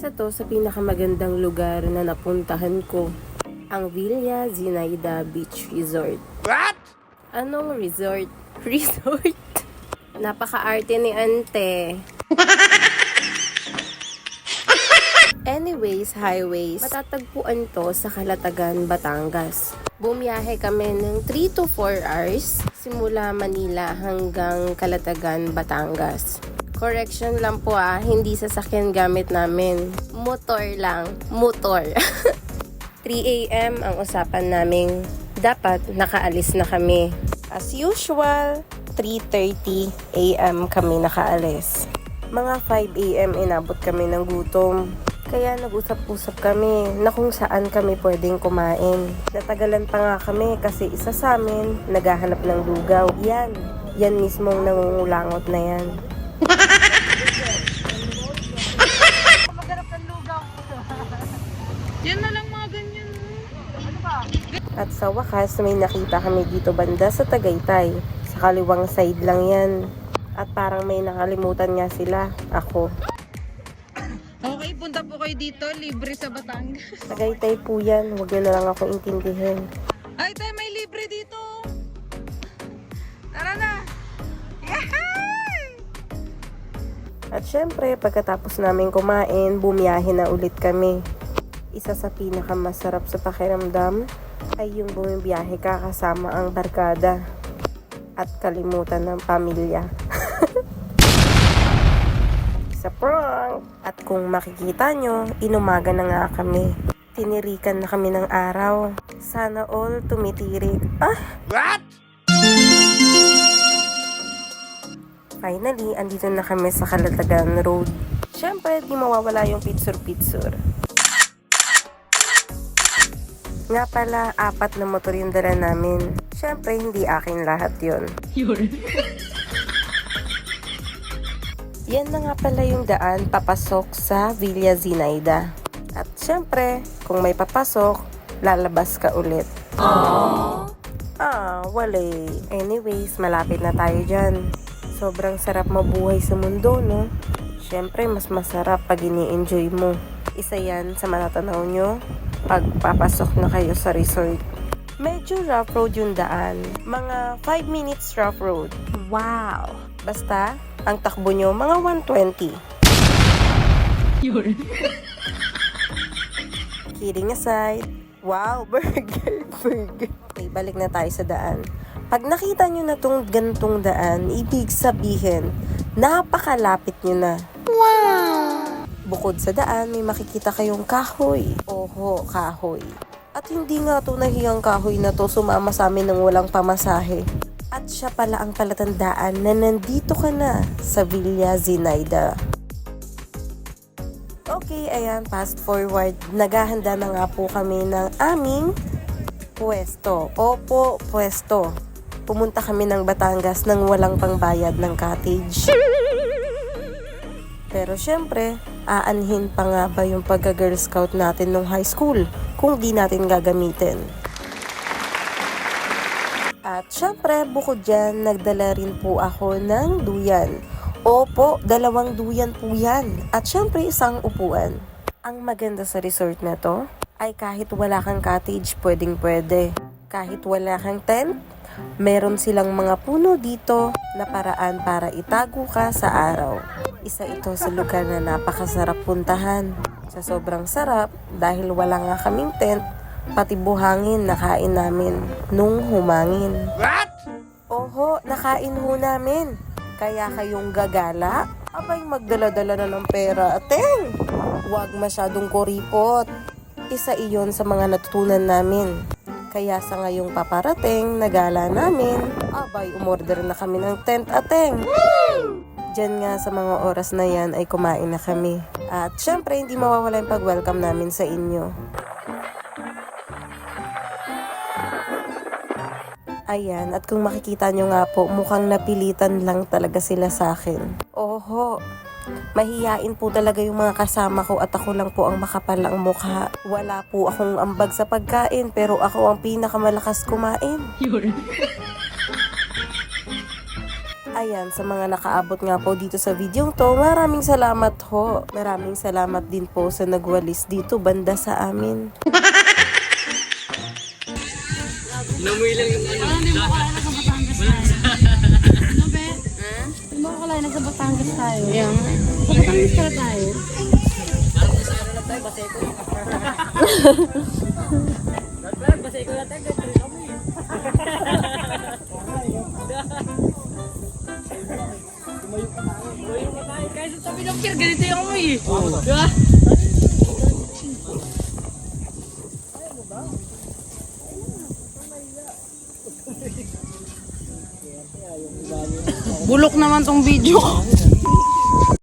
Isa to sa pinakamagandang lugar na napuntahan ko, ang Villa Zinaida Beach Resort. What? Anong resort? Resort? Napaka-arte ni ante. Anyways, highways, matatagpuan to sa Calatagan, Batangas. Bumiyahe kami ng 3 to 4 hours simula Manila hanggang Calatagan, Batangas. Correction lang po hindi sasakyan gamit namin. Motor lang. Motor. 3 a.m. ang usapan naming dapat nakaalis na kami. As usual, 3:30 a.m. kami nakaalis. Mga 5 a.m. inabot kami ng gutom. Kaya nag-usap-usap kami na kung saan kami pwedeng kumain. Natagalan pa nga kami kasi isa sa amin naghahanap ng lugaw. Yan mismong nangungulangot na yan. Maghanap ng lugaw. Yan na lang mga ganyan. Ano ba? At sa wakas, may nakita kami dito banda sa Tagaytay. Sa kaliwang side lang yan. At parang may nakalimutan nga sila. Ako. Okay, punta po kayo dito. Libre sa Batangas. Tagaytay po yan. Huwag nyo na lang ako intindihin. Ay, tayo may libre dito. Tara na. At syempre, pagkatapos namin kumain, bumiyahe na ulit kami. Isa sa pinakamasarap sa pakiramdam ay yung bumibiyahe ka kasama ang barkada at kalimutan ng pamilya. Sa prank! At kung makikita nyo, inumaga na nga kami. Tinirikan na kami ng araw. Sana all tumitirik. What? Finally, andito na kami sa Calatagan Road. Siyempre, di mawawala yung pitsur-pitsur. Nga pala, 4 na motor yung dala namin. Siyempre, hindi akin lahat yon. Yan na nga pala yung daan papasok sa Villa Zinaida. At siyempre, kung may papasok, lalabas ka ulit. Wale. Anyways, malapit na tayo dyan. Sobrang sarap mabuhay sa mundo, no? Siyempre, mas masarap pag ini-enjoy mo. Isa yan sa matatanaw nyo pag papasok na kayo sa resort. Medyo rough road yung daan. Mga 5 minutes rough road. Wow! Basta, ang takbo nyo, mga 120. Kidding aside. Wow, burger. Okay, balik na tayo sa daan. Pag nakita nyo na tong gantong daan, ibig sabihin, napakalapit nyo na. Wow! Bukod sa daan, may makikita kayong kahoy. Oho, kahoy. At hindi nga to nahiyang kahoy na to sumama sa amin ng walang pamasahe. At siya pala ang palatandaan na nandito ka na sa Villa Zinaida. Okay, ayan, fast forward. Naghahanda na nga po kami ng aming pwesto. Opo, pwesto. Pumunta kami ng Batangas nang walang pangbayad ng cottage. Pero syempre, aanhin pa nga ba yung pagka-girl scout natin nung high school kung di natin gagamitin. At syempre, bukod dyan, nagdala rin po ako ng duyan. Opo, 2 duyan po yan. At syempre, 1 upuan. Ang maganda sa resort na to ay kahit wala kang cottage, pwedeng pwede. Kahit wala kang tent, meron silang mga puno dito na paraan para itago ka sa araw. Isa ito sa lugar na napakasarap puntahan. Sa sobrang sarap, dahil wala nga kaming tent, pati buhangin nakain namin nung humangin. What? Oho, nakain ho namin. Kaya kayong gagala, abay magdala-dala na ng pera. Ateng! Huwag masyadong kuripot. Isa iyon sa mga natutunan namin. Kaya sa ngayong paparating na gala namin, abay umorder na kami ng tent, ateng. Diyan nga sa mga oras na yan ay kumain na kami. At syempre, hindi mawawala yung pag-welcome namin sa inyo. Ayan, at kung makikita nyo nga po, mukhang napilitan lang talaga sila sa akin. Oho, mahiyain po talaga yung mga kasama ko at ako lang po ang makapal ang mukha. Wala po akong ambag sa pagkain, pero ako ang pinakamalakas kumain. Ayan, sa mga nakaabot nga po dito sa video to, maraming salamat ho. Maraming salamat din po sa nagwalis dito banda sa amin. Namoy lang yung ano. Hindi mo kaya nasa Batangas tayo. Ano, be? Hindi mo kaya nasa Batangas tayo. Sa Batangas pala tayo. Parang sa ano na tayo, Baseco. Baseco na tayo, ganito rin kami. Tumayo ka tayo. Kaya sa tabi ng pier, ganito yung kami. Di ba? Bulok naman tong video ko.